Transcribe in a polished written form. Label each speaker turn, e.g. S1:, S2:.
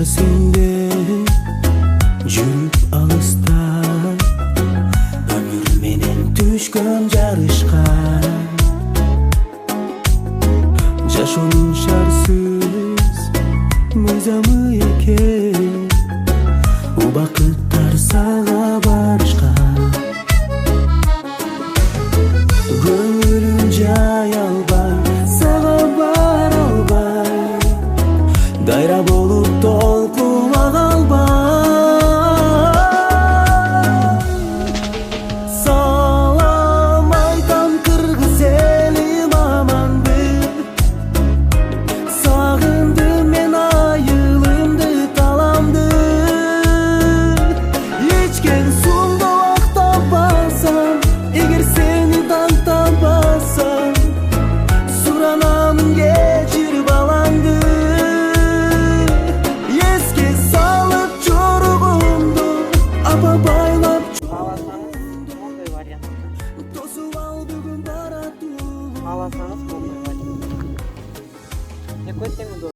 S1: sende жүрүп алыста өмүр менен түшкөн жарышка жашоонун шарсыз мыйзамы экен убакыттар сага барышкан көңүлүм жай албай сага бара албай дайра болуп толкуна калбай салам айтам кыргыз элим аманбы сагындым мен айылымды таламды ичкен сумду актабасам эгер сени тантабасам суранамын кечир балаңды эске салып жорогомду апа байлап
S2: Аласаңыз мондой вариант.
S1: тосуп ал бүгүн баратуу
S2: Аласаңыз мондой вариант. Не көтемін